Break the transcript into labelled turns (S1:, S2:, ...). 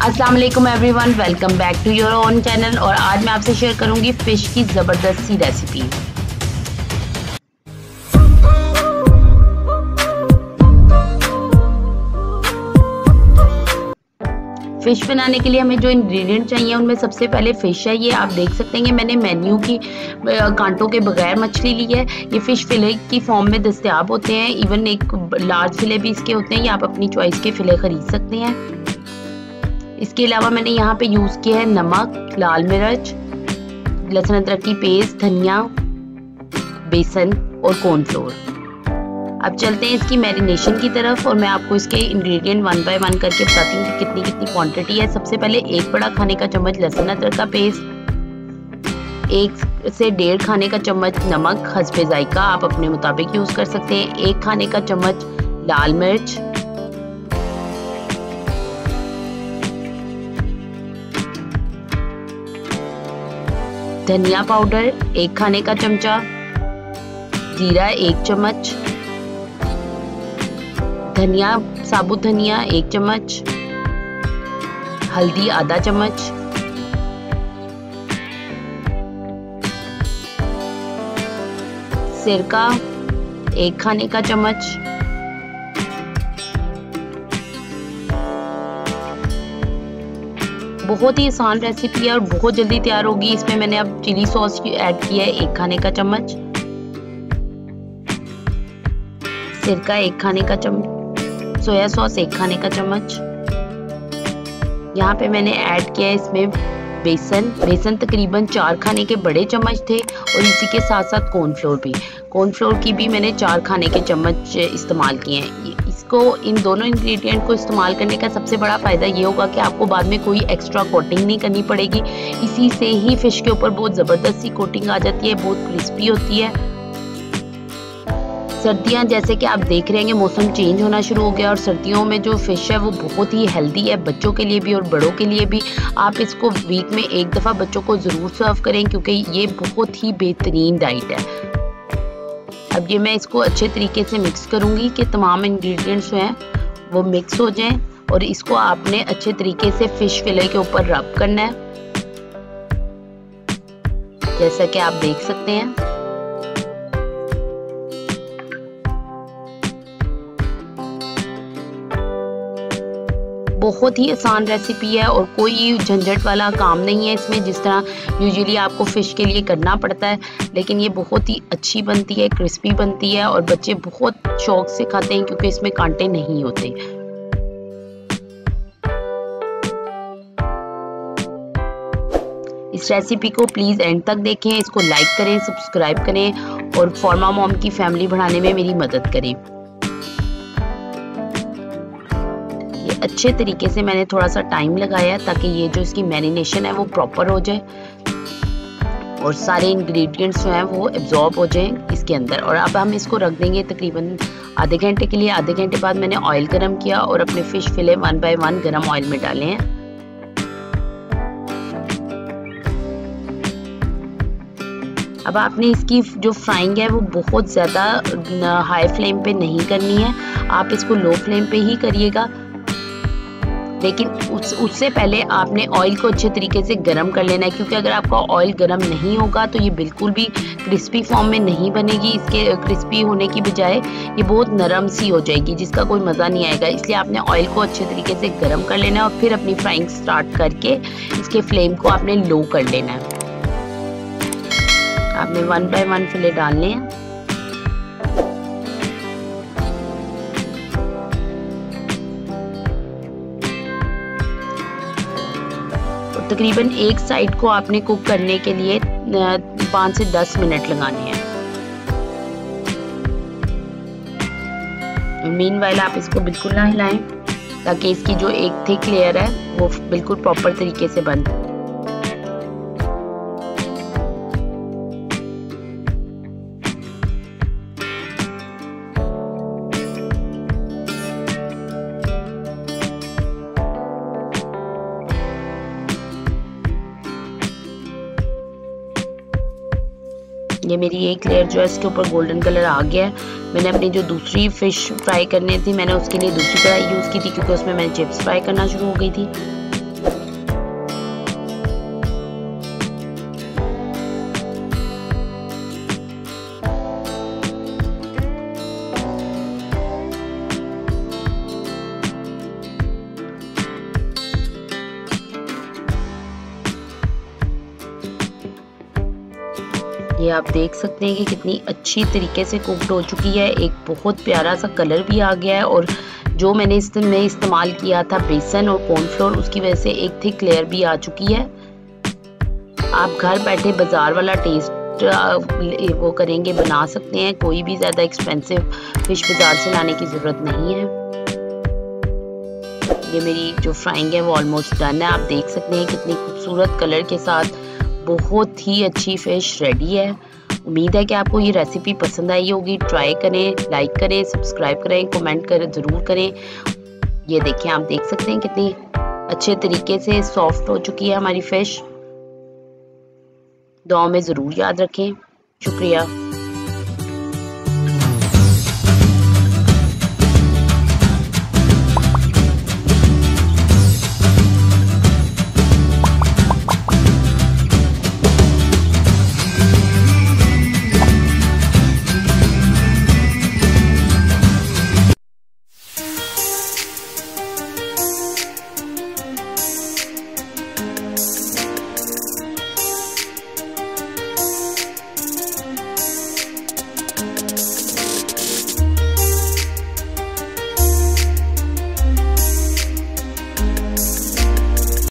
S1: अस्सलाम वालेकुम everyone, welcome back to your own channel. और आज मैं आपसे शेयर करूंगी फिश की ज़बरदस्त सी रेसिपी। फिश बनाने के लिए हमें जो इंग्रेडिएंट चाहिए उनमें सबसे पहले फिश है। ये आप देख सकते हैं मैंने मेन्यू की कांटों के बगैर मछली ली है। ये फिश फिले की फॉर्म में दस्तयाब होते हैं, इवन एक लार्ज फिले भी इसके होते हैं। ये आप अपनी चॉइस के फिले खरीद सकते हैं। इसके अलावा मैंने यहाँ पे यूज़ किया है नमक, लाल मिर्च, लहसुन अदरक की पेस्ट, धनिया, बेसन और कॉर्नफ्लोर। अब चलते हैं इसकी मैरिनेशन की तरफ और मैं आपको इसके इंग्रेडिएंट वन बाय वन करके बताती हूँ कि कितनी कितनी क्वांटिटी है। सबसे पहले 1 बड़ा खाने का चम्मच लहसुन अदरक का पेस्ट, 1 से 1.5 खाने का चम्मच नमक हस्बे जायका, आप अपने मुताबिक यूज़ कर सकते हैं। 1 खाने का चम्मच लाल मिर्च, धनिया पाउडर 1 खाने का चमचा, जीरा 1 चम्मच, धनिया साबुत धनिया 1 चम्मच, हल्दी आधा चम्मच, सिरका 1 खाने का चम्मच, बहुत ही आसान रेसिपी है और बहुत जल्दी तैयार होगी। इसमें मैंने अब चिली सॉस ऐड किया है 1 खाने का चम्मच, सिरका 1 खाने का चम्मच, सोया सॉस 1 खाने का चम्मच। यहाँ पे मैंने ऐड किया है इसमें बेसन तकरीबन 4 खाने के बड़े चम्मच थे और इसी के साथ साथ कॉर्नफ्लोर की भी मैंने 4 खाने के चम्मच इस्तेमाल किए हैं। इसको इन दोनों इंग्रेडिएंट को इस्तेमाल करने का सबसे बड़ा फ़ायदा ये होगा कि आपको बाद में कोई एक्स्ट्रा कोटिंग नहीं करनी पड़ेगी। इसी से ही फिश के ऊपर बहुत ज़बरदस्त सी कोटिंग आ जाती है, बहुत क्रिस्पी होती है। सर्दियाँ जैसे कि आप देख रहे हैं कि मौसम चेंज होना शुरू हो गया और सर्दियों में जो फ़िश है वो बहुत ही हेल्दी है, बच्चों के लिए भी और बड़ों के लिए भी। आप इसको वीक में 1 दफ़ा बच्चों को ज़रूर सर्व करें क्योंकि ये बहुत ही बेहतरीन डाइट है। अब ये मैं इसको अच्छे तरीके से मिक्स करूँगी कि तमाम इंग्रेडिएंट्स जो हैं वो मिक्स हो जाएं और इसको आपने अच्छे तरीके से फ़िश फिले के ऊपर रब करना है, जैसा कि आप देख सकते हैं। बहुत ही आसान रेसिपी है और कोई झंझट वाला काम नहीं है इसमें, जिस तरह यूजुअली आपको फ़िश के लिए करना पड़ता है। लेकिन ये बहुत ही अच्छी बनती है, क्रिस्पी बनती है और बच्चे बहुत शौक से खाते हैं क्योंकि इसमें कांटे नहीं होते। इस रेसिपी को प्लीज़ एंड तक देखें, इसको लाइक करें, सब्सक्राइब करें और फॉर्मा मॉम की फैमिली बढ़ाने में मेरी मदद करें। अच्छे तरीके से मैंने थोड़ा सा टाइम लगाया ताकि ये जो इसकी मैरिनेशन है वो प्रॉपर हो जाए और सारे इंग्रेडिएंट्स जो हैं वो एब्जॉर्ब हो जाएं इसके अंदर। और अब हम इसको रख देंगे तकरीबन आधे घंटे के लिए। आधे घंटे बाद मैंने ऑयल गरम किया और अपने फिश फिले 1 बाय 1 गरम ऑयल में डाले हैं। अब आपने इसकी जो फ्राइंग है वो बहुत ज़्यादा हाई फ्लेम पे नहीं करनी है, आप इसको लो फ्लेम पे ही करिएगा। लेकिन उससे पहले आपने ऑयल को अच्छे तरीके से गरम कर लेना है क्योंकि अगर आपका ऑयल गरम नहीं होगा तो ये बिल्कुल भी क्रिस्पी फॉर्म में नहीं बनेगी। इसके क्रिस्पी होने की बजाय ये बहुत नरम सी हो जाएगी जिसका कोई मज़ा नहीं आएगा। इसलिए आपने ऑयल को अच्छे तरीके से गरम कर लेना है और फिर अपनी फ्राइंग स्टार्ट करके इसके फ्लेम को आपने लो कर लेना है। आपने 1 बाय 1 फिले डालने हैं। तकरीबन एक साइड को आपने कुक करने के लिए 5 से 10 मिनट लगाने हैं। मीनवाइल आप इसको बिल्कुल ना हिलाएं ताकि इसकी जो एक थिक लेयर है वो बिल्कुल प्रॉपर तरीके से बन। ये मेरी एक लेयर जो है इसके ऊपर गोल्डन कलर आ गया है। मैंने अपनी जो दूसरी फिश फ्राई करनी थी मैंने उसके लिए दूसरी कढ़ाई यूज़ की थी क्योंकि उसमें मैंने चिप्स फ्राई करना शुरू हो गई थी। ये आप देख सकते हैं कि कितनी अच्छी तरीके से कुक्ड हो चुकी है। एक बहुत प्यारा सा कलर भी आ गया है, और जो मैंने इसमें इस्तेमाल किया था बेसन और कॉर्नफ्लोर, उसकी वजह से एक थिक लेयर भी आ चुकी है। आप घर बैठे बाजार वाला टेस्ट वो करेंगे, बना सकते हैं। कोई भी ज़्यादा एक्सपेंसिव फिश बाजार से लाने की ज़रूरत नहीं है। ये मेरी जो फ्राइंग है वो ऑलमोस्ट डन है। आप देख सकते हैं कितनी खूबसूरत कलर के साथ बहुत ही अच्छी फ़िश रेडी है। उम्मीद है कि आपको ये रेसिपी पसंद आई होगी। ट्राई करें, लाइक करें, सब्सक्राइब करें, कमेंट करें, ज़रूर करें। ये देखें, आप देख सकते हैं कितनी अच्छे तरीके से सॉफ्ट हो चुकी है हमारी फ़िश। दुआ में ज़रूर याद रखें। शुक्रिया।